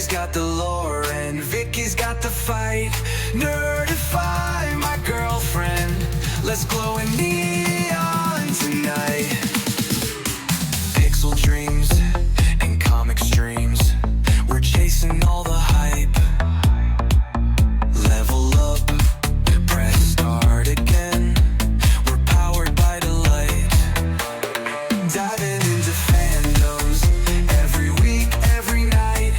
Barry's got the lore and Vicky's got the fight. Nerdify my girlfriend. Let's glow in neon tonight. Pixel dreams and comic streams. We're chasing all the hype. Level up, press start again. We're powered by delight. Diving into fandoms every week, every night.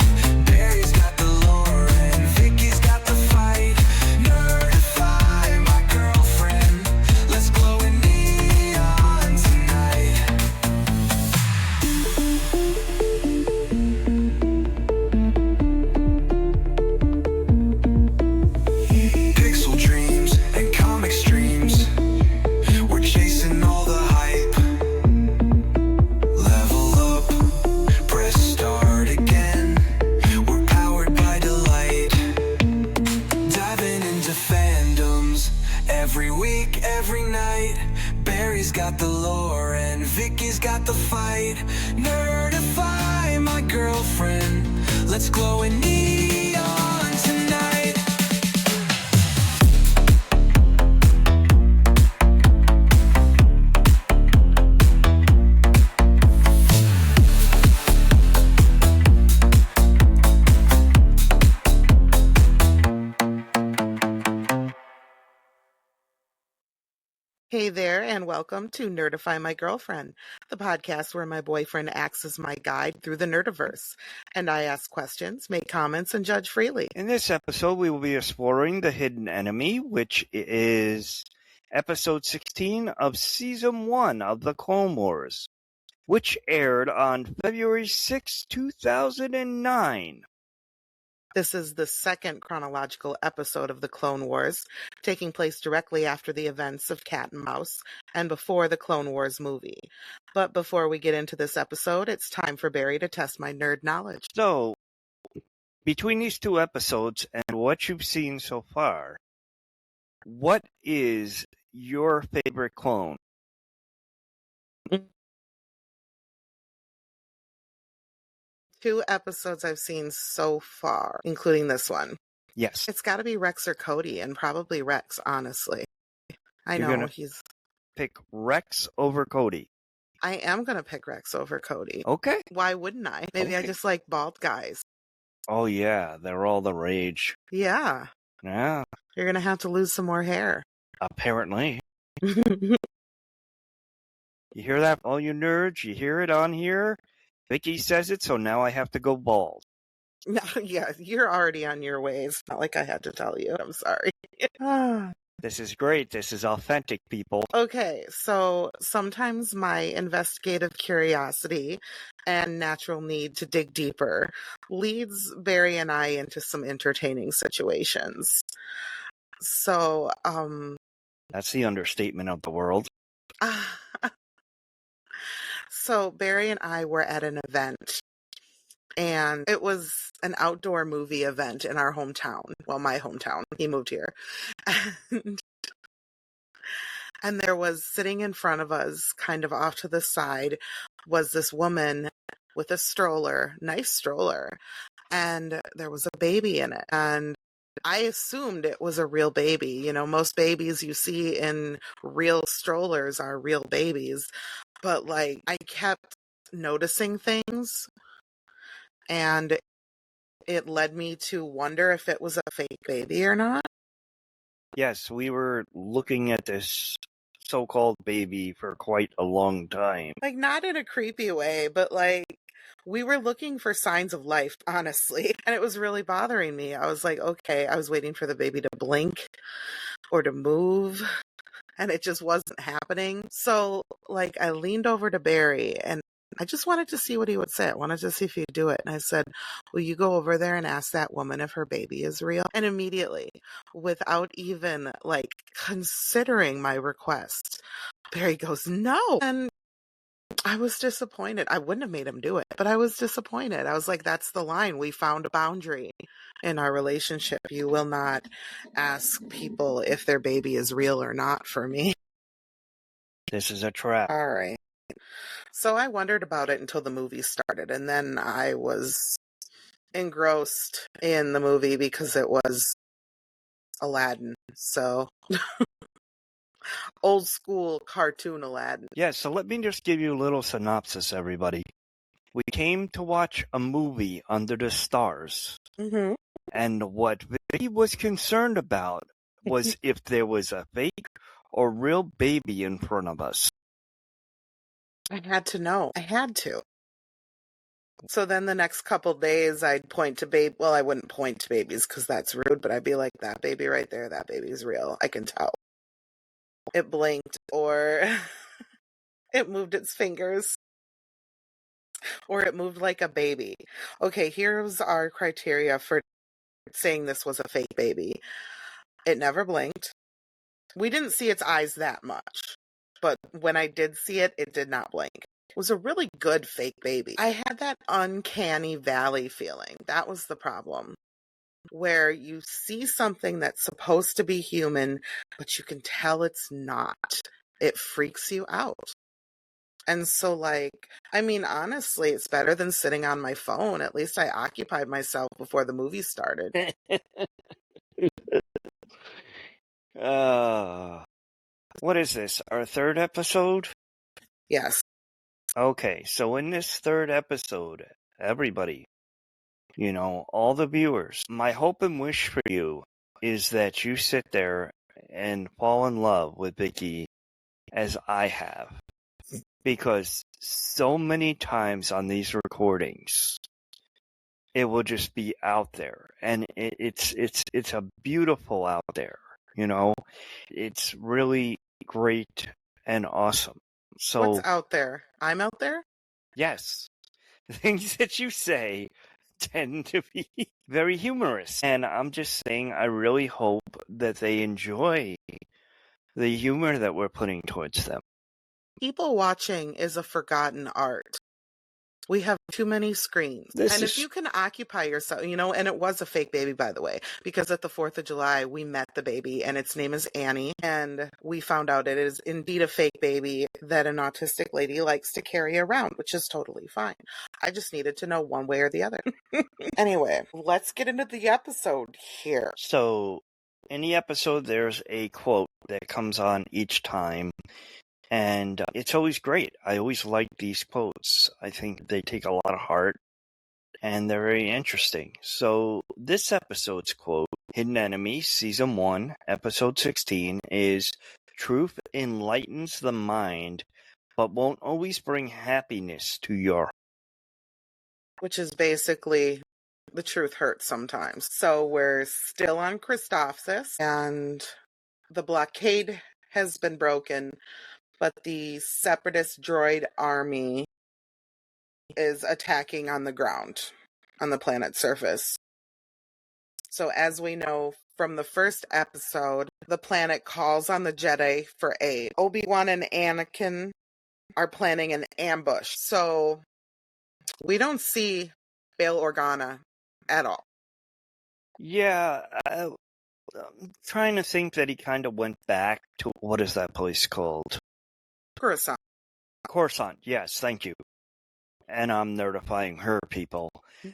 Barry's got the lore and Vicky's got the fight. Nerdify my girlfriend. Let's glow in neon tonight. Pixel dreams and comic streams. We're chasing all the hype. Level up, press start again. We're powered by delight. Diving into fandoms every week, every night. Barry's got the lore and Vicky's got the fight. Nerdify my girlfriend. Let's glow in neon tonight. Hey there, and welcome to Nerdify My Girlfriend, the podcast where my boyfriend acts as my guide through the Nerdiverse, and I ask questions, make comments, and judge freely. In this episode, we will be exploring The Hidden Enemy, which is episode 16 of season 1 of The Clone Wars, which aired on February 6, 2009. This is the second chronological episode of The Clone Wars, taking place directly after the events of Cat and Mouse and before the Clone Wars movie. But before we get into this episode, it's time for Barry to test my nerd knowledge. So, between these two episodes and what you've seen so far, what is your favorite clone? Two episodes I've seen so far, including this one. Yes. It's got to be Rex or Cody, and probably Rex, honestly. I You're know gonna he's... Pick Rex over Cody. I am going to pick Rex over Cody. Okay. Why wouldn't I? Maybe I Okay. just like bald guys. Oh, yeah, they're all the rage. Yeah. Yeah, You're going to have to lose some more hair. apparently. You hear that, all you nerds? You hear it on here? Vicki says it, so now I have to go bald. No, yeah, you're already on your way. It's not like I had to tell you. I'm sorry. This is great. This is authentic, people. Okay, so sometimes my investigative curiosity and natural need to dig deeper leads Barry and I into some entertaining situations. So, That's the understatement of the world. so Barry and I were at an event, and it was an outdoor movie event in our hometown. Well, my hometown. He moved here. And there was, sitting in front of us, kind of off to the side, was this woman with a stroller, nice stroller, and there was a baby in it. And I assumed it was a real baby. You know, most babies you see in real strollers are real babies. But, like, I kept noticing things, and it led me to wonder if it was a fake baby or not. Yes, we were looking at this so-called baby for quite a long time. Like, not in a creepy way, but, like, we were looking for signs of life, honestly. And it was really bothering me. I was like, okay, I was waiting for the baby to blink or to move, and it just wasn't happening. So, like, I leaned over to Barry, and I just wanted to see what he would say. I wanted to see if he'd do it. And I said, will you go over there and ask that woman if her baby is real? And immediately, without even, like, considering my request, Barry goes, no. And I was disappointed. I wouldn't have made him do it, but I was disappointed. I was like, that's the line. We found a boundary in our relationship. You will not ask people if their baby is real or not for me. This is a trap. All right. So I wondered about it until the movie started, and then I was engrossed in the movie because it was Aladdin. So, old school cartoon Aladdin. Yeah, so let me just give you a little synopsis, everybody. We came to watch a movie under the stars, Mm-hmm. and what Vicki was concerned about was if there was a fake or real baby in front of us. I had to know. I had to. So then the next couple days, I'd point to babe. Well, I wouldn't point to babies because that's rude, but I'd be like, that baby right there, that baby's real. I can tell. It blinked, or it moved its fingers, or it moved like a baby. Okay, here's our criteria for saying this was a fake baby. It never blinked. We didn't see its eyes that much, but when I did see it, it did not blink. It was a really good fake baby. I had that uncanny valley feeling. That was the problem. Where you see something that's supposed to be human, but you can tell it's not. It freaks you out. And so, like, I mean, honestly, it's better than sitting on my phone. At least I occupied myself before the movie started. What is this, our third episode? Yes. Okay, so in this third episode, everybody, all the viewers, my hope and wish for you is that you sit there and fall in love with Vicki as I have. Because so many times on these recordings, it will just be out there, and it's a beautiful out there, It's really great and awesome. So What's out there? I'm out there? yes, things that you say tend to be very humorous, and I'm just saying I really hope that they enjoy the humor that we're putting towards them. People watching is a forgotten art. We have too many screens. If you can occupy yourself, and it was a fake baby, by the way, because at the 4th of July, we met the baby and its name is Annie. And we found out it is indeed a fake baby that an autistic lady likes to carry around, which is totally fine. I just needed to know one way or the other. Anyway, let's get into the episode here. So in the episode, there's a quote that comes on each time. And it's always great. I always like these quotes. I think they take a lot of heart, and they're very interesting. So this episode's quote, Hidden Enemy, Season 1, Episode 16, is, "Truth enlightens the mind, but won't always bring happiness to your..." Which is basically, the truth hurts sometimes. So we're still on Christophsis, and the blockade has been broken, but the separatist droid army is attacking on the ground, on the planet's surface. So as we know from the first episode, the planet calls on the Jedi for aid. Obi-Wan and Anakin are planning an ambush. So we don't see Bail Organa at all. Yeah, I'm trying to think that he kind of went back to, what is that place called? Coruscant, yes, thank you. And I'm notifying her people.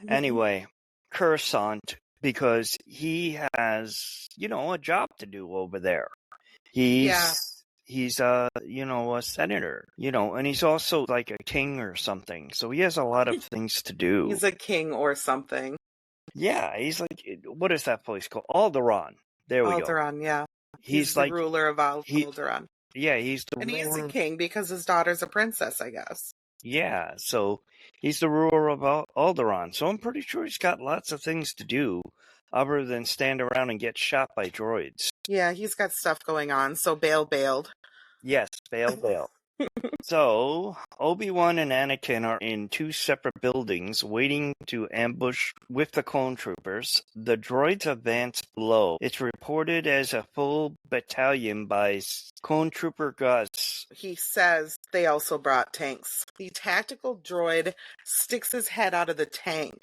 Anyway, Coruscant, because he has, a job to do over there. He's a senator, and he's also like a king or something. So he has a lot of things to do. He's a king or something. Yeah, he's like, what is that place called? Alderaan. There we go. Alderaan, yeah. He's the like ruler of Alderaan. Yeah, he's the And ruler. he is a king because his daughter's a princess, I guess. Yeah, so he's the ruler of Alderaan. So I'm pretty sure he's got lots of things to do other than stand around and get shot by droids. Yeah, he's got stuff going on, so Bail bailed. Yes, bail. So, Obi-Wan and Anakin are in two separate buildings waiting to ambush with the clone troopers. The droids advance below. It's reported as a full battalion by clone trooper Gus. He says they also brought tanks. The tactical droid sticks his head out of the tank,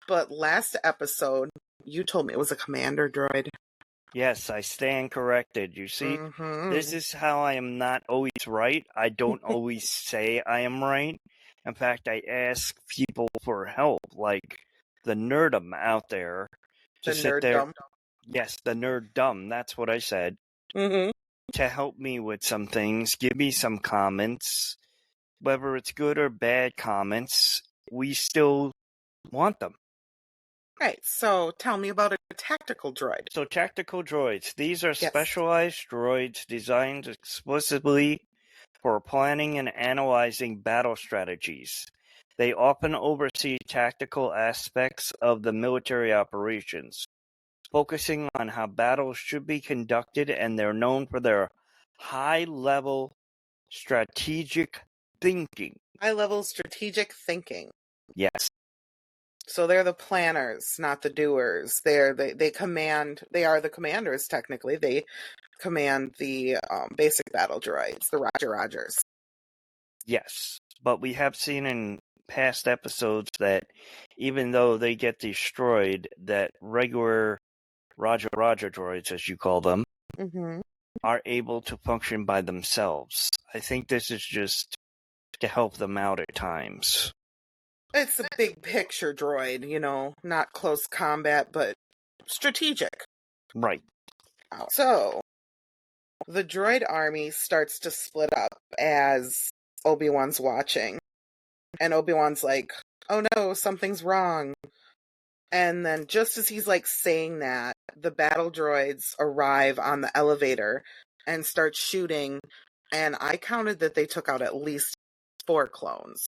but last episode, you told me it was a commander droid. Yes, I stand corrected. You see, This is how I am not always right. I don't always say I am right. In fact, I ask people for help. Like, the nerdum out there to The sit there. nerddom. Yes, the nerddom. That's what I said. Mm-hmm. To help me with some things, give me some comments, whether it's good or bad comments. We still want them. Right. So tell me about a tactical droid. So tactical droids. These are Yes. specialized droids designed explicitly for planning and analyzing battle strategies. They often oversee tactical aspects of the military operations, focusing on how battles should be conducted, and they're known for their high-level strategic thinking. High-level strategic thinking. Yes. So they're the planners, not the doers. They are the commanders technically. They command the basic battle droids, the Roger Rogers. Yes. But we have seen in past episodes that even though they get destroyed, that regular Roger droids, as you call them, Mm-hmm. are able to function by themselves. I think this is just to help them out at times. It's a big picture droid, not close combat, but strategic. Right. So, the droid army starts to split up as Obi-Wan's watching. And Obi-Wan's like, oh no, something's wrong. And then just as he's saying that, the battle droids arrive on the elevator and start shooting. And I counted that they took out at least 4 clones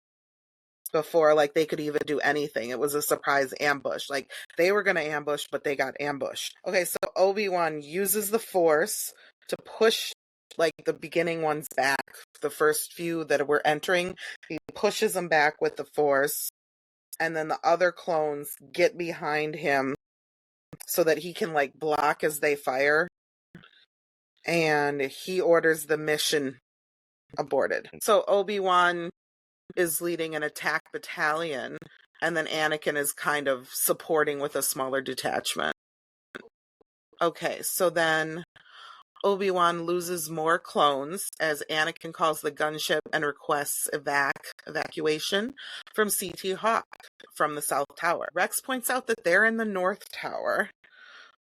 before they could even do anything. It was a surprise ambush. They were going to ambush, but they got ambushed. Okay, so Obi-Wan uses the Force to push the beginning ones back. The first few that were entering, he pushes them back with the Force. And then the other clones get behind him so that he can block as they fire. And he orders the mission aborted. So Obi-Wan is leading an attack battalion, and then Anakin is kind of supporting with a smaller detachment. Okay, so then Obi-Wan loses more clones as Anakin calls the gunship and requests evacuation from CT Hawk from the South Tower. Rex points out that they're in the North Tower,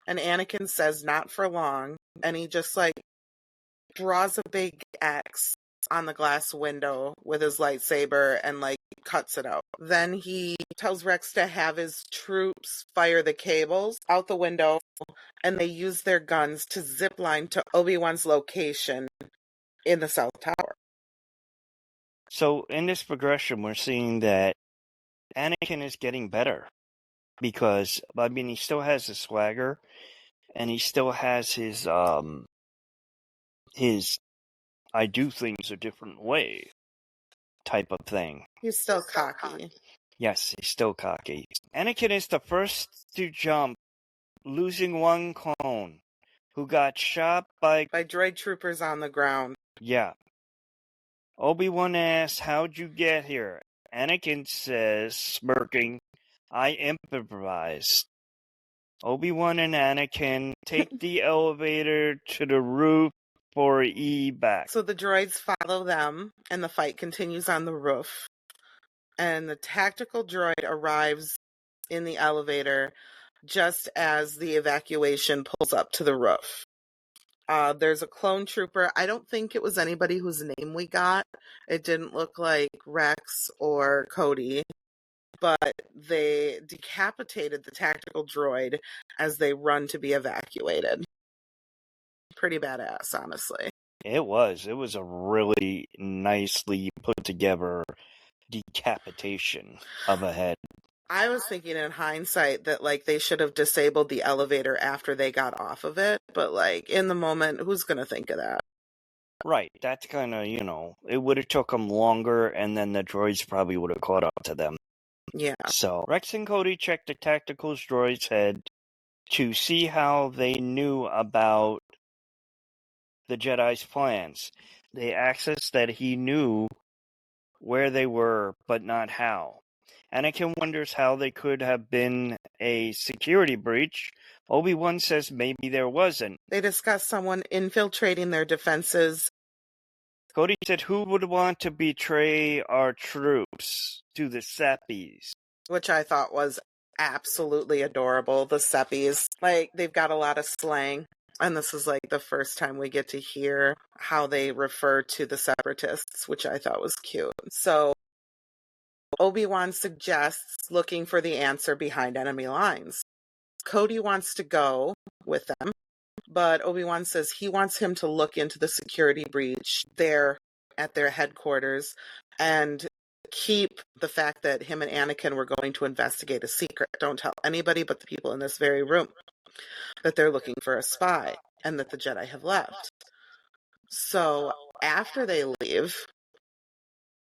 and Anakin says not for long, and he just draws a big X on the glass window with his lightsaber and cuts it out. Then he tells Rex to have his troops fire the cables out the window, and they use their guns to zip line to Obi-Wan's location in the South Tower. So in this progression, we're seeing that Anakin is getting better because, he still has his swagger and he still has his I do things a different way type of thing. He's still cocky. Yes, he's still cocky. Anakin is the first to jump, losing 1 clone who got shot by droid troopers on the ground. Yeah. Obi-Wan asks, how'd you get here? Anakin says, smirking, I improvised. Obi-Wan and Anakin take the elevator to the roof for evac. So the droids follow them, and the fight continues on the roof. And the tactical droid arrives in the elevator just as the evacuation pulls up to the roof. There's a clone trooper. I don't think it was anybody whose name we got. It didn't look like Rex or Cody, but they decapitated the tactical droid as they run to be evacuated. Pretty badass, honestly. It was a really nicely put together decapitation of a head. I was thinking in hindsight that they should have disabled the elevator after they got off of it, but in the moment, who's gonna think of that? Right, that's kind of, it would have took them longer, and then the droids probably would have caught up to them. Yeah. So Rex and Cody checked the tactical droid's head to see how they knew about the Jedi's plans. They accessed that he knew where they were, but not how. Anakin wonders how they could have been a security breach. Obi-Wan says maybe there wasn't. They discuss someone infiltrating their defenses. Cody said, who would want to betray our troops to the Sappies? Which I thought was absolutely adorable. The Seppies, like, they've got a lot of slang. And this is like the first time we get to hear how they refer to the Separatists, which I thought was cute. So Obi-Wan suggests looking for the answer behind enemy lines. Cody wants to go with them, but Obi-Wan says he wants him to look into the security breach there at their headquarters and keep the fact that him and Anakin were going to investigate a secret. Don't tell anybody but the people in this very room that they're looking for a spy and that the Jedi have left. So after they leave,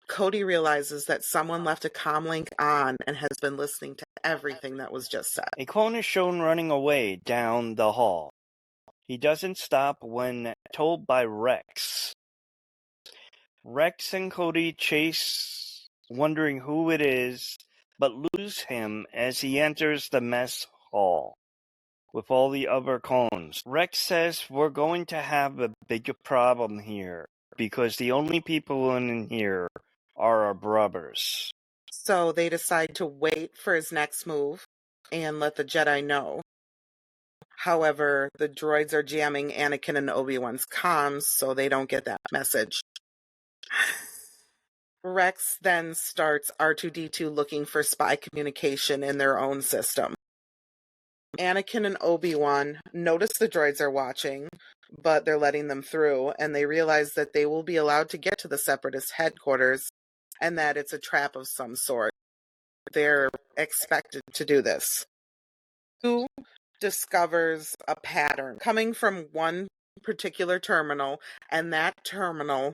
Cody realizes that someone left a comlink on and has been listening to everything that was just said. A clone is shown running away down the hall. He doesn't stop when told by Rex. Rex and Cody chase, wondering who it is, but lose him as he enters the mess hall with all the other clones. Rex says we're going to have a big problem here because the only people in here are our brothers. So they decide to wait for his next move and let the Jedi know. However, the droids are jamming Anakin and Obi-Wan's comms, so they don't get that message. Rex then starts R2-D2 looking for spy communication in their own system. Anakin and Obi-Wan notice the droids are watching, but they're letting them through, and they realize that they will be allowed to get to the Separatist headquarters and that it's a trap of some sort. They're expected to do this. Who discovers a pattern coming from one particular terminal, and that terminal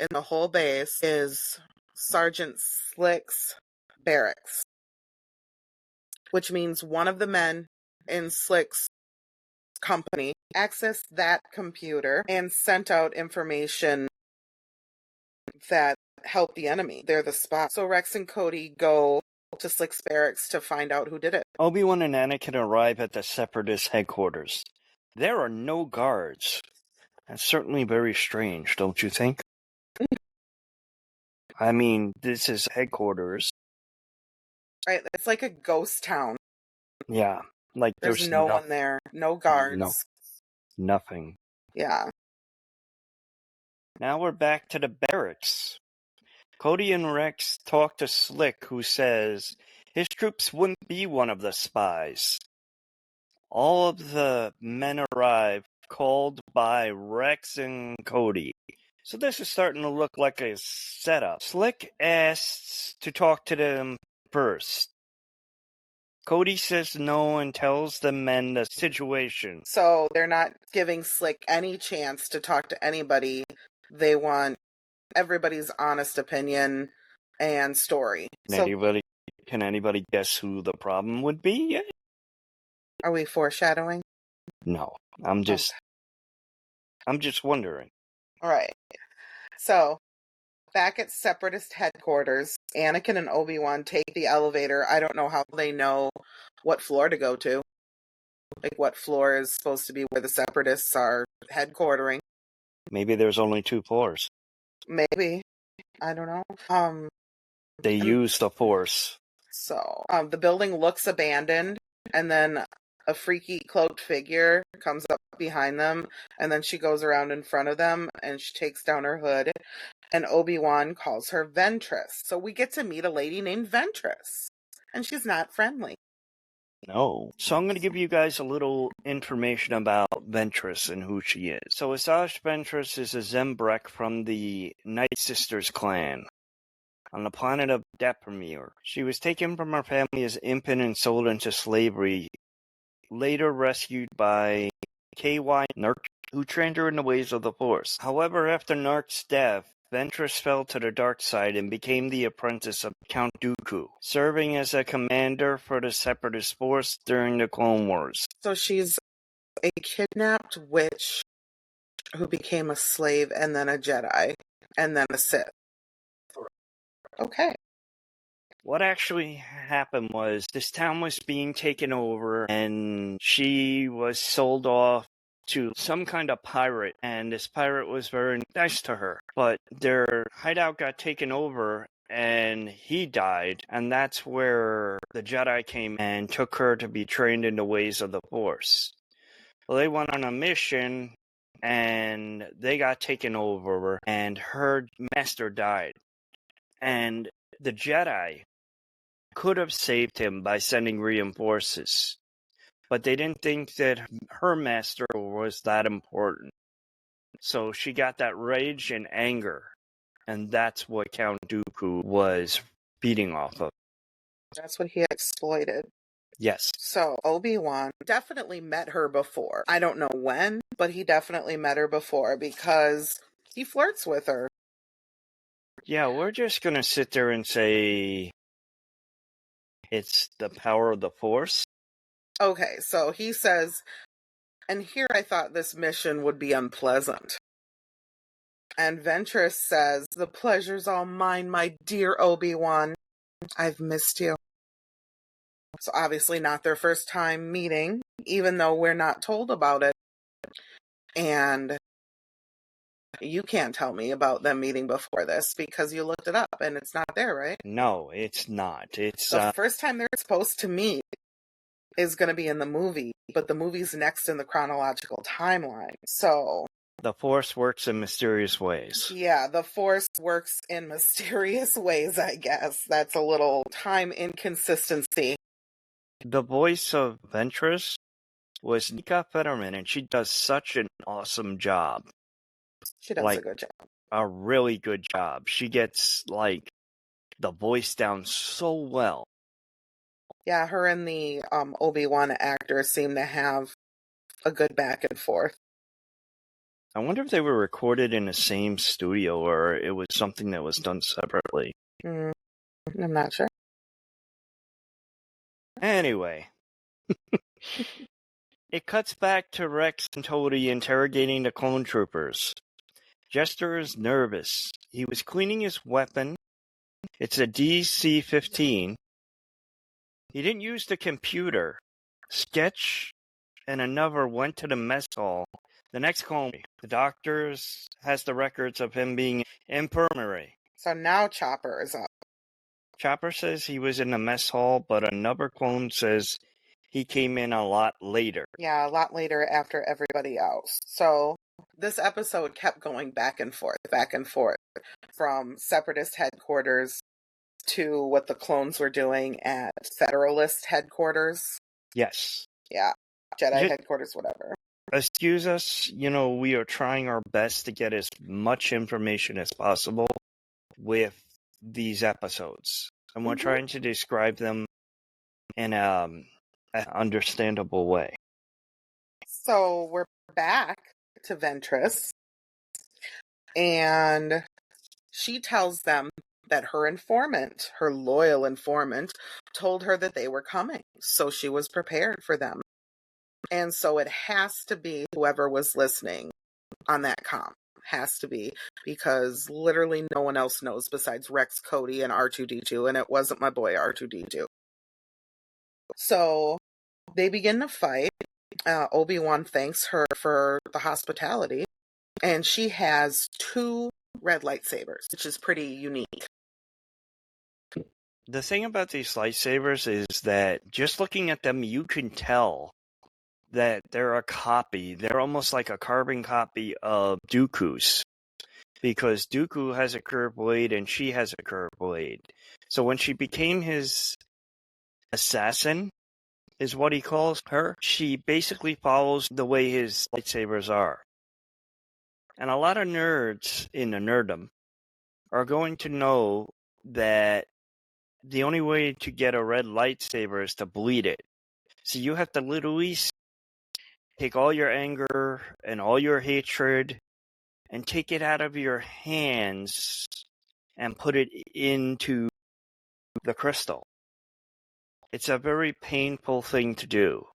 in the whole base is Sergeant Slick's barracks, which means one of the men in Slick's company accessed that computer and sent out information that helped the enemy. They're the spot. So Rex and Cody go to Slick's barracks to find out who did it. Obi-Wan and Anakin arrive at the Separatist headquarters. There are no guards. That's certainly very strange, don't you think? I mean, this is headquarters. Right? It's like a ghost town. Yeah, like There's no one there. No guards. No, nothing. Yeah. Now we're back to the barracks. Cody and Rex talk to Slick, who says his troops wouldn't be one of the spies. All of the men arrive, called by Rex and Cody. So this is starting to look like a setup. Slick asks to talk to them first. Cody says no and tells the men the situation. So they're not giving Slick any chance to talk to anybody. They want everybody's honest opinion and story. Can anybody guess who the problem would be? Are we foreshadowing? No, I'm just wondering. All right. So, back at Separatist headquarters, Anakin and Obi-Wan take the elevator. I don't know how they know what floor to go to. Like, what floor is supposed to be where the Separatists are headquartering. Maybe there's only 2 floors. Maybe. I don't know. They use the Force. So, the building looks abandoned, and then a freaky cloaked figure comes up behind them, and then she goes around in front of them, and she takes down her hood, and Obi-Wan calls her Ventress. So we get to meet a lady named Ventress, and she's not friendly. No. So I'm going to give you guys a little information about Ventress and who she is. So Asajj Ventress is a Zembrek from the Night Sisters clan on the planet of Dathomir. She was taken from her family as infant and sold into slavery, later rescued by KY Nark, who trained her in the ways of the Force. However, after Nark's death, Ventress fell to the dark side and became the apprentice of Count Dooku, serving as a commander for the Separatist Force during the Clone Wars. So she's a kidnapped witch who became a slave and then a Jedi and then a Sith. Okay. What actually happened was this town was being taken over and she was sold off to some kind of pirate, and this pirate was very nice to her. But their hideout got taken over and he died, and that's where the Jedi came and took her to be trained in the ways of the Force. Well, they went on a mission, and they got taken over, and her master died. And the Jedi could have saved him by sending reinforcements, but they didn't think that her master was that important. So she got that rage and anger, and that's what Count Dooku was feeding off of. That's what he exploited. Yes. So Obi-Wan definitely met her before. I don't know when, but he definitely met her before because he flirts with her. Yeah, we're just going to sit there and say it's the power of the Force. Okay, so he says, and here I thought this mission would be unpleasant. And Ventress says, the pleasure's all mine, my dear Obi-Wan. I've missed you. So obviously not their first time meeting, even though we're not told about it. And you can't tell me about them meeting before this because you looked it up and it's not there, right? No, it's not. It's the first time they're supposed to meet is going to be in the movie, but the movie's next in the chronological timeline. So the Force works in mysterious ways. Yeah, the Force works in mysterious ways, I guess. That's a little time inconsistency. The voice of Ventress was Nika Fetterman, and she does such an awesome job. She does a good job. A really good job. She gets, the voice down so well. Yeah, her and the Obi-Wan actor seem to have a good back and forth. I wonder if they were recorded in the same studio or it was something that was done separately. I'm not sure. Anyway. It cuts back to Rex and Toady interrogating the clone troopers. Jester is nervous. He was cleaning his weapon. It's a DC-15. He didn't use the computer. Sketch and another went to the mess hall. The next clone, the doctors has the records of him being in infirmary. So now Chopper is up. Chopper says he was in the mess hall, but another clone says he came in a lot later. Yeah, a lot later after everybody else. So this episode kept going back and forth, from Separatist headquarters to what the clones were doing at Federalist headquarters. Yes. Yeah, Jedi headquarters, whatever. Excuse us, we are trying our best to get as much information as possible with these episodes. And we're trying to describe them in an understandable way. So we're back to Ventress, and she tells them that her informant, her loyal informant, told her that they were coming, so she was prepared for them. And so it has to be whoever was listening on that comm. Has to be, because literally no one else knows besides Rex, Cody, and R2-D2, and it wasn't my boy R2-D2. So they begin to fight. Obi-Wan thanks her for the hospitality, and she has 2 red lightsabers, which is pretty unique. The thing about these lightsabers is that just looking at them, you can tell that they're a copy. They're almost like a carbon copy of Dooku's, because Dooku has a curved blade and she has a curved blade. So when she became his assassin, is what he calls her, she basically follows the way his lightsabers are. And a lot of nerds in the nerddom are going to know that the only way to get a red lightsaber is to bleed it. So you have to literally take all your anger and all your hatred and take it out of your hands and put it into the crystal. It's a very painful thing to do.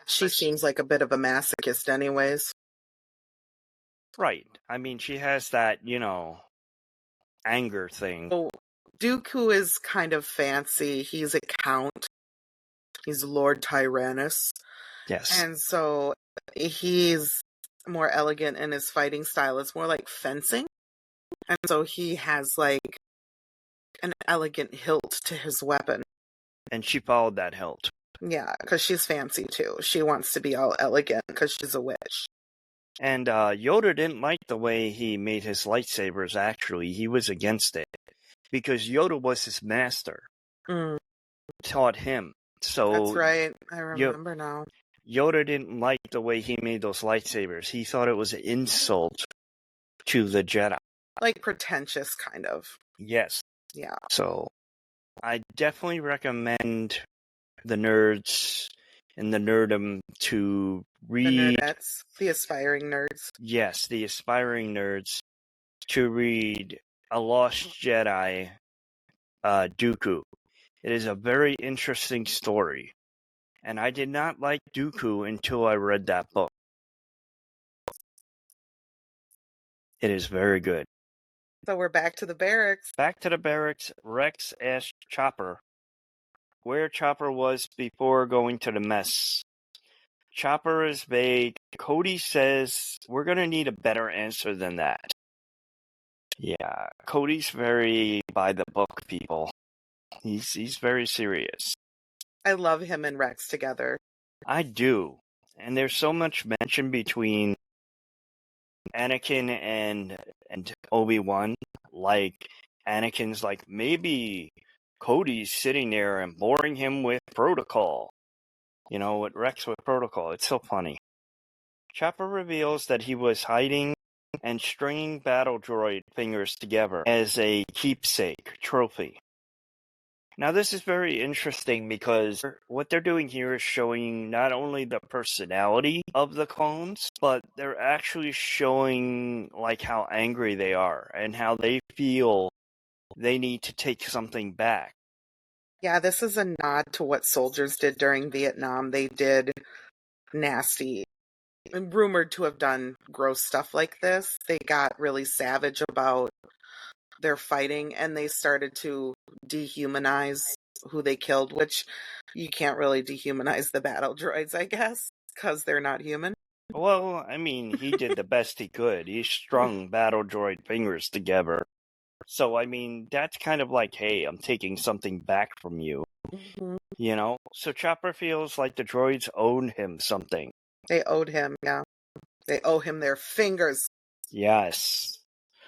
She seems like a bit of a masochist anyways. Right. I mean, she has that, anger thing. So Dooku is kind of fancy. He's a count. He's Lord Tyrannus. Yes. And so he's more elegant in his fighting style. It's more like fencing. And so he has an elegant hilt to his weapon. And she followed that hilt. Yeah, because she's fancy too. She wants to be all elegant because she's a witch. And Yoda didn't like the way he made his lightsabers, actually. He was against it. Because Yoda was his master. Taught him. So That's right. I remember now. Yoda didn't like the way he made those lightsabers. He thought it was an insult to the Jedi. Like pretentious, kind of. Yes. Yeah. So I definitely recommend the nerds and the nerdum to read. The nerdettes, the aspiring nerds. Yes, the aspiring nerds to read A Lost Jedi, Dooku. It is a very interesting story. And I did not like Dooku until I read that book. It is very good. So we're back to the barracks. Back to the barracks, Rex asked Chopper where Chopper was before going to the mess. Chopper is vague. Cody says we're going to need a better answer than that. Yeah, Cody's very by the book, people. He's very serious. I love him and Rex together. I do. And there's so much mention between Anakin and Obi-Wan. Like, Anakin's like, maybe Cody's sitting there and boring him with protocol. You know, with Rex with protocol. It's so funny. Chopper reveals that he was hiding and stringing battle droid fingers together as a keepsake trophy. Now, this is very interesting because what they're doing here is showing not only the personality of the clones, but they're actually showing like how angry they are and how they feel they need to take something back. Yeah, this is a nod to what soldiers did during Vietnam. They did nasty, and rumored to have done gross stuff like this. They got really savage about their fighting, and they started to dehumanize who they killed, which you can't really dehumanize the battle droids, I guess, because they're not human. Well, I mean, he did the best he could. He strung battle droid fingers together. So, I mean, that's kind of like, hey, I'm taking something back from you. Mm-hmm. You know? So Chopper feels like the droids owed him something. They owed him, yeah. They owe him their fingers. Yes.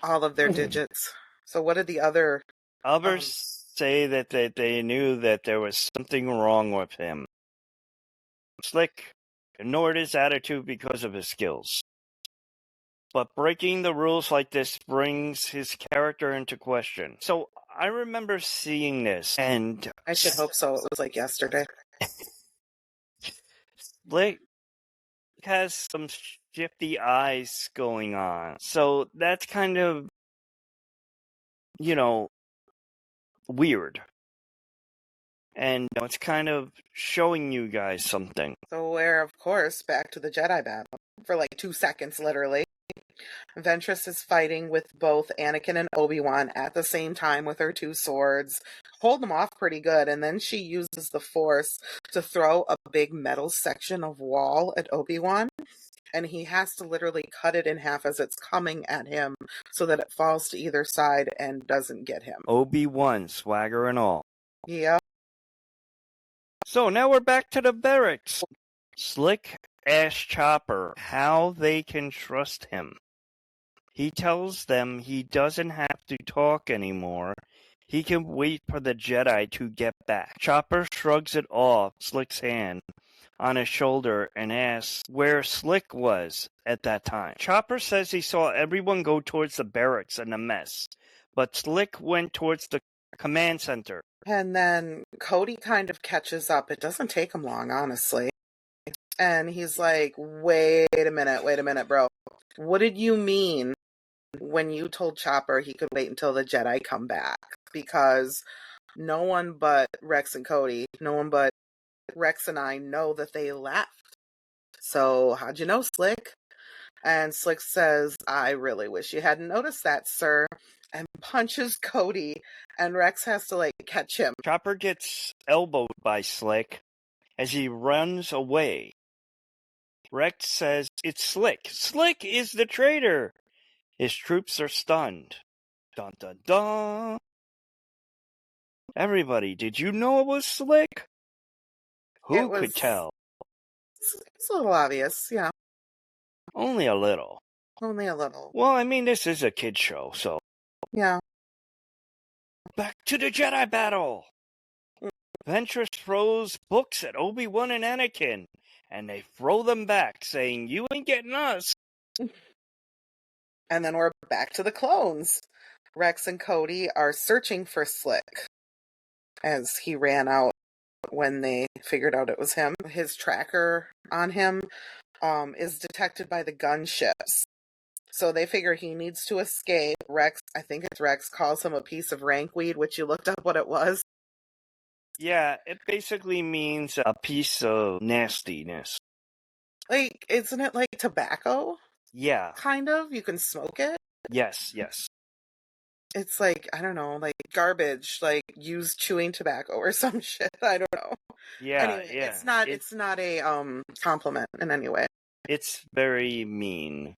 All of their digits. So what did the other... Others say that they knew that there was something wrong with him. Slick ignored his attitude because of his skills. But breaking the rules like this brings his character into question. So I remember seeing this, and I should hope so. It was like yesterday. Slick has some shifty eyes going on. So that's kind of, you know, weird. And it's kind of showing you guys something. So we're, of course, back to the Jedi battle. For like 2 seconds, literally. Ventress is fighting with both Anakin and Obi-Wan at the same time with her 2 swords. Hold them off pretty good, and then she uses the Force to throw a big metal section of wall at Obi-Wan, and he has to literally cut it in half as it's coming at him so that it falls to either side and doesn't get him. Obi-Wan, swagger and all. Yep. So now we're back to the barracks. Slick asks Chopper how they can trust him. He tells them he doesn't have to talk anymore. He can wait for the Jedi to get back. Chopper shrugs it off Slick's hand on his shoulder and asks where Slick was at that time. Chopper says he saw everyone go towards the barracks and the mess, but Slick went towards the command center. And then Cody kind of catches up. It doesn't take him long, honestly. And he's like, wait a minute, bro. What did you mean when you told Chopper he could wait until the Jedi come back? Because no one but Rex and Cody, no one but Rex and I know that they left. So how'd you know, Slick? And Slick says, I really wish you hadn't noticed that, sir. And punches Cody, and Rex has to, like, catch him. Chopper gets elbowed by Slick as he runs away. Rex says, it's Slick. Slick is the traitor. His troops are stunned. Dun dun dun. Everybody, did you know it was Slick? Who It was could tell? It's a little obvious, yeah. Only a little. Only a little. Well, I mean, this is a kid's show, so. Yeah. Back to the Jedi battle! Ventress throws books at Obi-Wan and Anakin, and they throw them back, saying, "You ain't getting us." And then we're back to the clones. Rex and Cody are searching for Slick as he ran out when they figured out it was him. His tracker on him is detected by the gunships. So they figure he needs to escape. I think it's Rex, calls him a piece of rankweed, which you looked up what it was. Yeah, it basically means a piece of nastiness. Like, isn't it like tobacco? Yeah. Kind of? You can smoke it? Yes. It's like, I don't know, like garbage, like used chewing tobacco or some shit. I don't know. Yeah, Anyway, yeah. it's not a compliment in any way. It's very mean.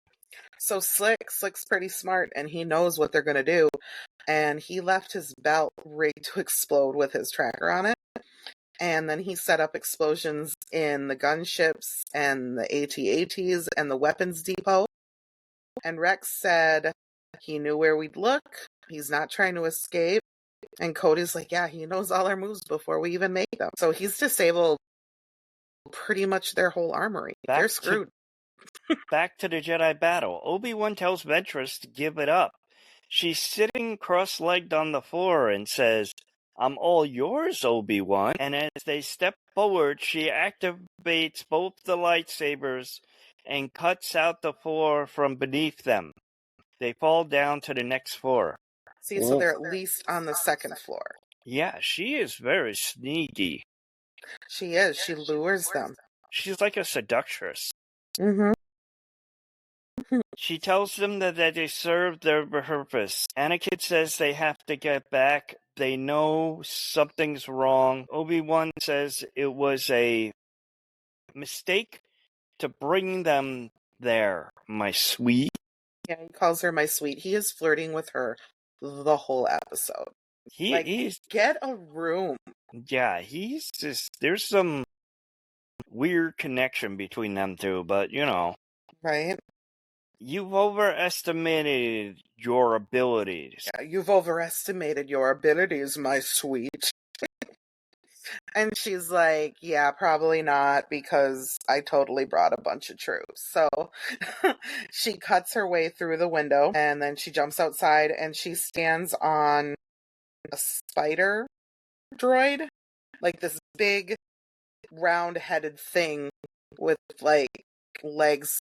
So Slick's pretty smart and he knows what they're gonna do. And he left his belt rigged to explode with his tracker on it. And then he set up explosions in the gunships and the AT-ATs and the weapons depot. And Rex said he knew where we'd look. He's not trying to escape. And Cody's like, yeah, he knows all our moves before we even make them. So he's disabled pretty much their whole armory. They're screwed. Back to the Jedi battle. Obi-Wan tells Ventress to give it up. She's sitting cross-legged on the floor and says, "I'm all yours, Obi-Wan." And as they step forward, she activates both the lightsabers and cuts out the floor from beneath them. They fall down to the next floor. See, so they're at least on the second floor. Yeah, she is very sneaky. She is. She lures them. She's like a seductress. Mm-hmm. She tells them that they served their purpose. Anakin says they have to get back. They know something's wrong. Obi-Wan says it was a mistake to bring them there, my sweet. Yeah, he calls her my sweet. He is flirting with her the whole episode. He's get a room. Yeah, he's just, there's some weird connection between them two, but you know. Right? You've overestimated your abilities. Yeah, you've overestimated your abilities, my sweet. And she's like, yeah, probably not, because I totally brought a bunch of troops. So she cuts her way through the window, and then she jumps outside, and she stands on a spider droid. Like this big, round-headed thing with, like, legs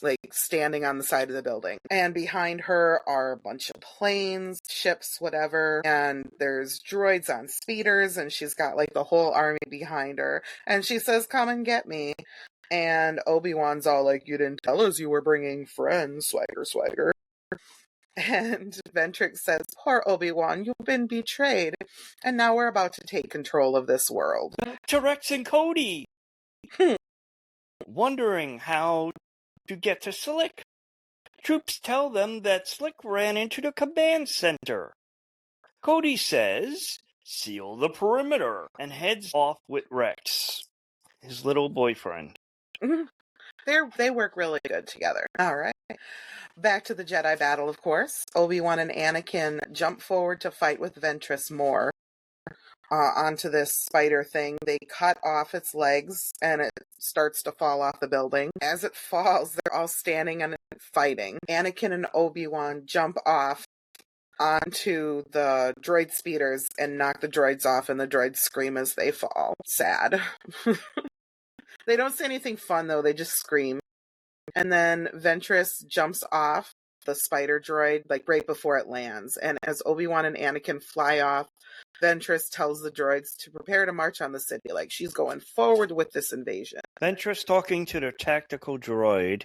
like standing on the side of the building. And behind her are a bunch of planes, ships, whatever. And there's droids on speeders, and she's got like the whole army behind her. And she says, "Come and get me." And Obi-Wan's all like, "You didn't tell us you were bringing friends, swagger." And Ventrix says, "Poor Obi-Wan, you've been betrayed. And now we're about to take control of this world." To Rex and Cody! Wondering how to get to Slick. Troops tell them that Slick ran into the command center. Cody says, "Seal the perimeter," and heads off with Rex, his little boyfriend. They work really good together. All right. Back to the Jedi battle, of course. Obi-Wan and Anakin jump forward to fight with Ventress more. Onto this spider thing. They cut off its legs and it starts to fall off the building. As it falls, they're all standing and fighting. Anakin and Obi-Wan jump off onto the droid speeders and knock the droids off, and the droids scream as they fall. Sad. They don't say anything fun, though. They just scream. And then Ventress jumps off the spider droid, like right before it lands. And as Obi-Wan and Anakin fly off, Ventress tells the droids to prepare to march on the city. Like, she's going forward with this invasion. Ventress, talking to the tactical droid,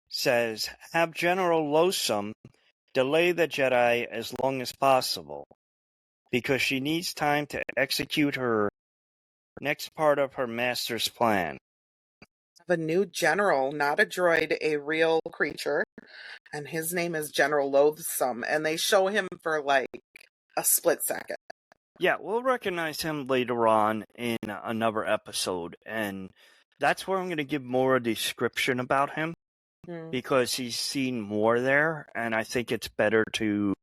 says, "Have General Losum delay the Jedi as long as possible, because she needs time to execute her next part of her master's plan." A new general, not a droid, a real creature. And his name is General Loathsome. And they show him for like a split second. Yeah, we'll recognize him later on in another episode, and that's where I'm going to give more a description about him, because he's seen more there, and I think it's better to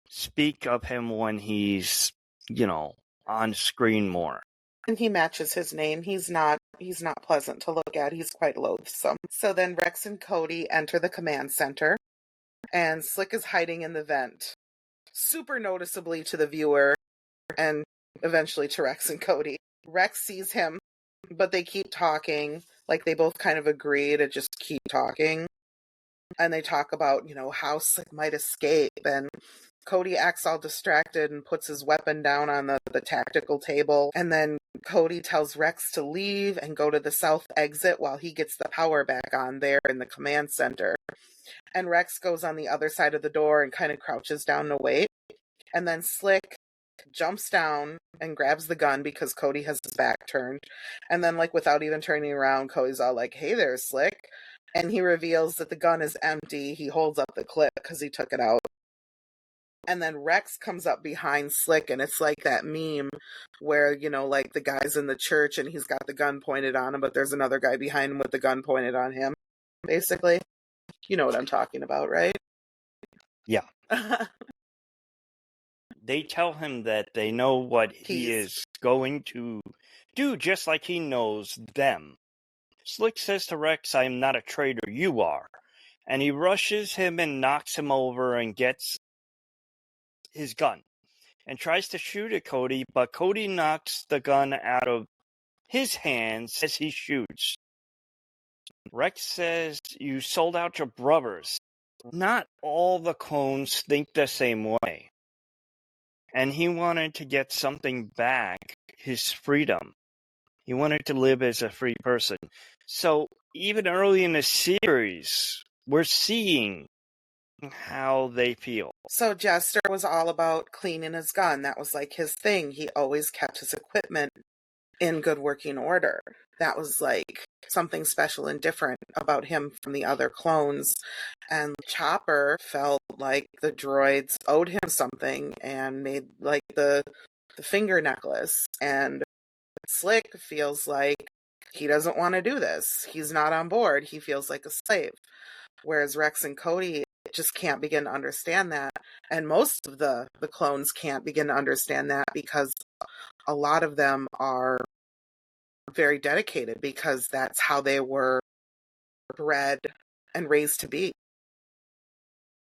speak of him when he's, on screen more. And he matches his name. He's not pleasant to look at. He's quite loathsome. So then Rex and Cody enter the command center, and Slick is hiding in the vent, super noticeably to the viewer and eventually to Rex and Cody. Rex sees him, but they keep talking. Like, they both kind of agree to just keep talking. And they talk about, how Slick might escape. And Cody acts all distracted and puts his weapon down on the tactical table. And then Cody tells Rex to leave and go to the south exit while he gets the power back on there in the command center. And Rex goes on the other side of the door and kind of crouches down to wait. And then Slick jumps down and grabs the gun because Cody has his back turned. And then, like, without even turning around, Cody's all like, "Hey there, Slick." And he reveals that the gun is empty. He holds up the clip because he took it out. And then Rex comes up behind Slick, and it's like that meme where, like the guy's in the church and he's got the gun pointed on him, but there's another guy behind him with the gun pointed on him, basically. You know what I'm talking about, right? Yeah. They tell him that they know what he He's- is going to do, just like he knows them. Slick says to Rex, "I'm not a traitor, you are." And he rushes him and knocks him over and gets his gun and tries to shoot at Cody, but Cody knocks the gun out of his hands as he shoots. Rex says, "You sold out your brothers." Not all the clones think the same way. And he wanted to get something back, his freedom. He wanted to live as a free person. So even early in the series, we're seeing how they feel. So Jester was all about cleaning his gun. That was like his thing. He always kept his equipment in good working order. That was like something special and different about him from the other clones. And Chopper felt like the droids owed him something and made like the finger necklace. And Slick feels like he doesn't want to do this. He's not on board. He feels like a slave. Whereas Rex and Cody just can't begin to understand that. And most of the clones can't begin to understand that because a lot of them are very dedicated because that's how they were bred and raised to be.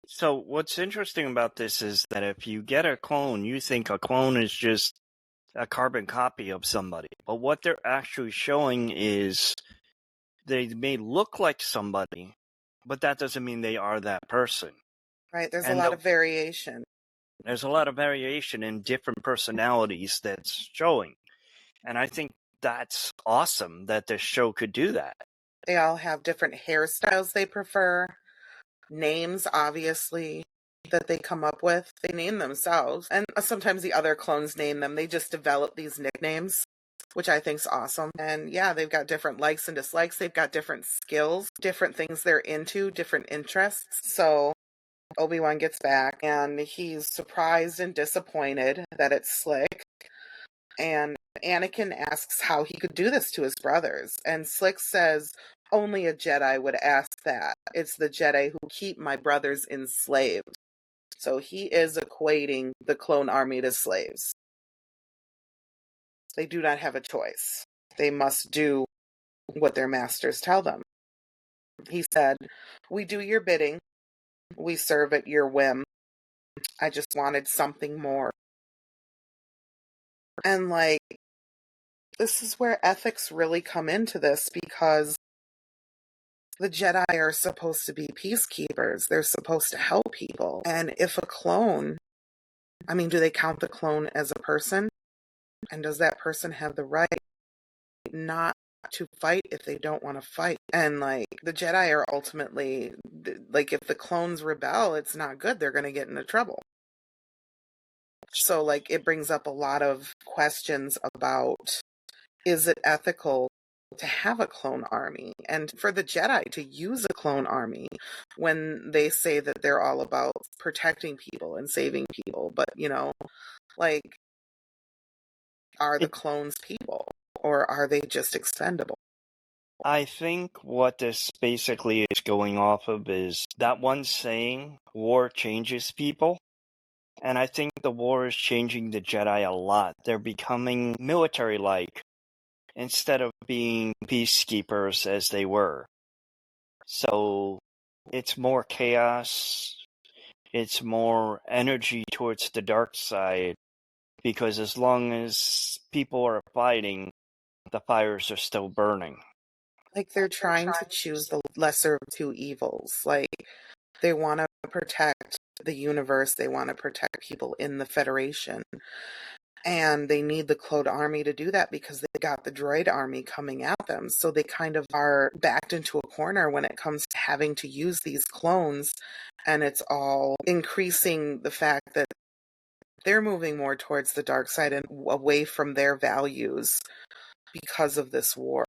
So what's interesting about this is that if you get a clone, you think a clone is just a carbon copy of somebody. But what they're actually showing is they may look like somebody, but that doesn't mean they are that person. Right? There's a And lot of variation. There's a lot of variation in different personalities that's showing. And I think that's awesome that this show could do that. They all have different hairstyles they prefer, names, obviously, that they come up with. They name themselves. And sometimes the other clones name them. They just develop these nicknames, which I think's awesome. And yeah, they've got different likes and dislikes. They've got different skills, different things they're into, different interests. So Obi-Wan gets back and he's surprised and disappointed that it's Slick. And Anakin asks how he could do this to his brothers. And Slick says, "Only a Jedi would ask that. It's the Jedi who keep my brothers enslaved." So he is equating the clone army to slaves. They do not have a choice. They must do what their masters tell them. He said, "We do your bidding. We serve at your whim. I just wanted something more." And like, this is where ethics really come into this because the Jedi are supposed to be peacekeepers. They're supposed to help people. And if a clone, do they count the clone as a person? And does that person have the right not to fight if they don't want to fight? And like, the Jedi are ultimately, like, if the clones rebel, it's not good. They're going to get into trouble. So like, it brings up a lot of questions about, is it ethical to have a clone army and for the Jedi to use a clone army when they say that they're all about protecting people and saving people? But like, Are the clones people, or are they just expendable? I think what this basically is going off of is that one saying, war changes people. And I think the war is changing the Jedi a lot. They're becoming military-like instead of being peacekeepers as they were. So it's more chaos. It's more energy towards the dark side, because as long as people are fighting, the fires are still burning. Like they're trying to choose the lesser of two evils. Like they want to protect the universe, they want to protect people in the Federation. And they need the clone army to do that because they got the droid army coming at them. So they kind of are backed into a corner when it comes to having to use these clones. And it's all increasing the fact that they're moving more towards the dark side and away from their values because of this war.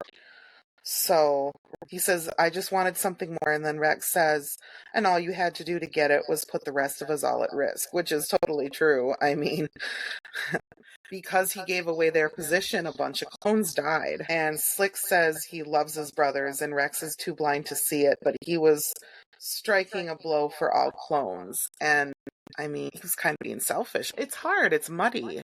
So he says, I just wanted something more. And then Rex says, and all you had to do to get it was put the rest of us all at risk, which is totally true. I mean, because he gave away their position, a bunch of clones died. And Slick says he loves his brothers, and Rex is too blind to see it, but he was striking a blow for all clones. And I mean, he was kind of being selfish. It's hard, it's muddy.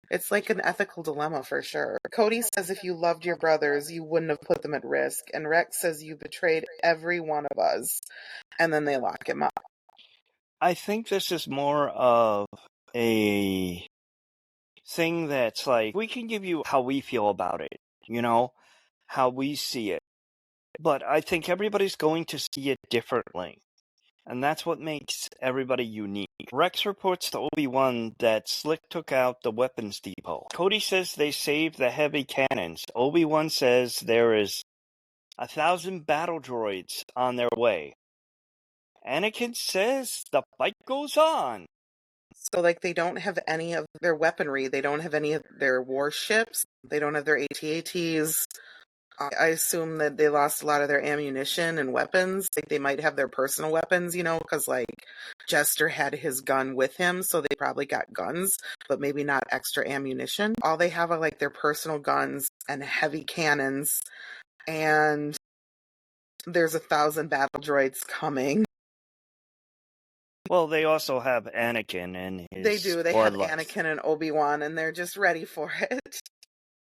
It's like an ethical dilemma for sure. Cody says if you loved your brothers, you wouldn't have put them at risk. And Rex says you betrayed every one of us. And then they lock him up. I think this is more of a thing that's like, we can give you how we feel about it, how we see it. But I think everybody's going to see it differently. And that's what makes everybody unique. Rex reports to Obi-Wan that Slick took out the weapons depot. Cody says they saved the heavy cannons. Obi-Wan says there is 1,000 battle droids on their way. Anakin says the fight goes on. So, like, they don't have any of their weaponry. They don't have any of their warships. They don't have their AT-ATs. I assume that they lost a lot of their ammunition and weapons. Like, they might have their personal weapons, because, like, Jester had his gun with him, so they probably got guns, but maybe not extra ammunition. All they have are, like, their personal guns and heavy cannons, and there's 1,000 battle droids coming. Well, they also have Anakin and his They do. They have bloodlust. Anakin and Obi-Wan, and they're just ready for it.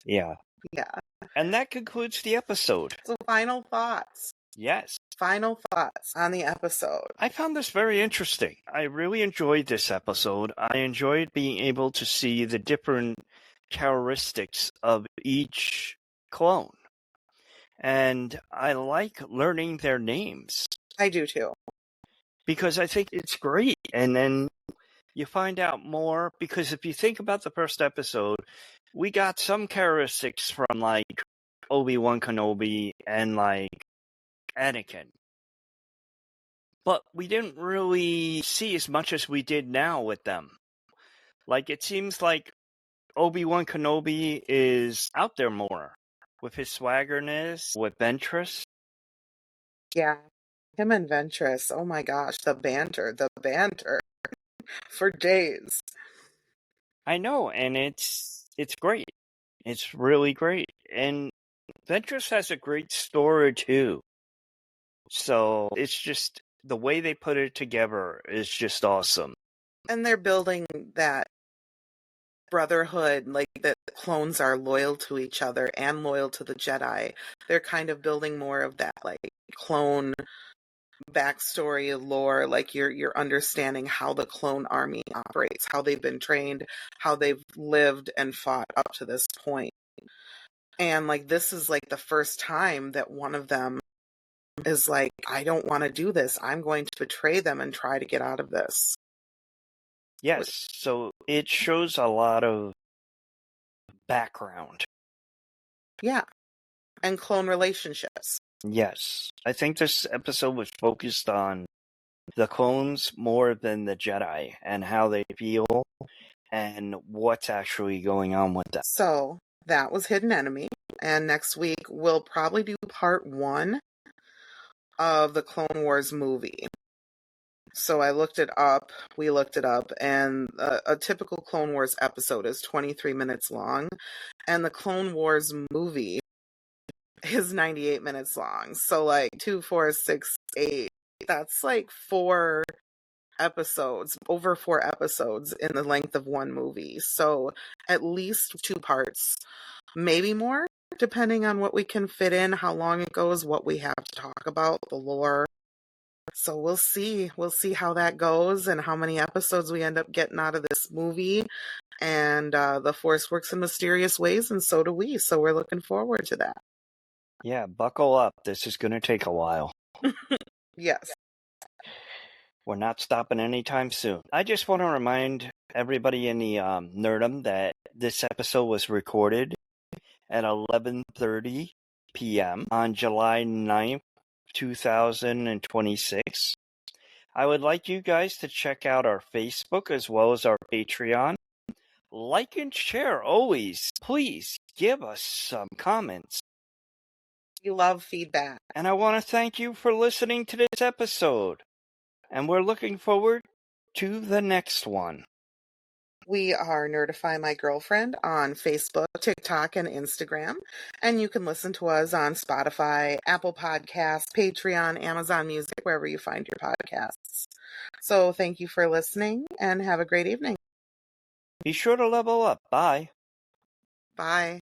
Yeah. Yeah. And that concludes the episode. So final thoughts. Yes. Final thoughts on the episode. I found this very interesting. I really enjoyed this episode. I enjoyed being able to see the different characteristics of each clone. And I like learning their names. I do too. Because I think it's great. And then you find out more. Because if you think about the first episode, we got some characteristics from, like, Obi-Wan Kenobi and, like, Anakin. But we didn't really see as much as we did now with them. Like, it seems like Obi-Wan Kenobi is out there more. With his swaggerness, with Ventress. Yeah. Him and Ventress. Oh my gosh. The banter. For days. I know, and it's great. It's really great. And Ventress has a great story, too. So, it's just, the way they put it together is just awesome. And they're building that brotherhood, like that clones are loyal to each other and loyal to the Jedi. They're kind of building more of that, like, clone backstory lore, like you're understanding how the clone army operates, how they've been trained, how they've lived and fought up to this point. And like this is like the first time that one of them is like, I don't want to do this. I'm going to betray them and try to get out of this. Yes, so it shows a lot of background. Yeah. And clone relationships. Yes. I think this episode was focused on the clones more than the Jedi and how they feel and what's actually going on with them. So that was Hidden Enemy. And next week we'll probably do part 1 of the Clone Wars movie. So I looked it up. We looked it up, and a typical Clone Wars episode is 23 minutes long, and the Clone Wars movie is 98 minutes long. So like 2, 4, 6, 8. That's like 4 episodes, over 4 episodes in the length of one movie. So at least 2 parts, maybe more, depending on what we can fit in, how long it goes, what we have to talk about, the lore. So we'll see. We'll see how that goes and how many episodes we end up getting out of this movie. And the Force works in mysterious ways, and so do we. So we're looking forward to that. Yeah, buckle up. This is going to take a while. Yes. We're not stopping anytime soon. I just want to remind everybody in the Nerdum that this episode was recorded at 11:30 p.m. on July 9th, 2026. I would like you guys to check out our Facebook as well as our Patreon. Like and share always. Please give us some comments. We love feedback. And I want to thank you for listening to this episode. And we're looking forward to the next one. We are Nerdify My Girlfriend on Facebook, TikTok, and Instagram. And you can listen to us on Spotify, Apple Podcasts, Patreon, Amazon Music, wherever you find your podcasts. So thank you for listening and have a great evening. Be sure to level up. Bye. Bye.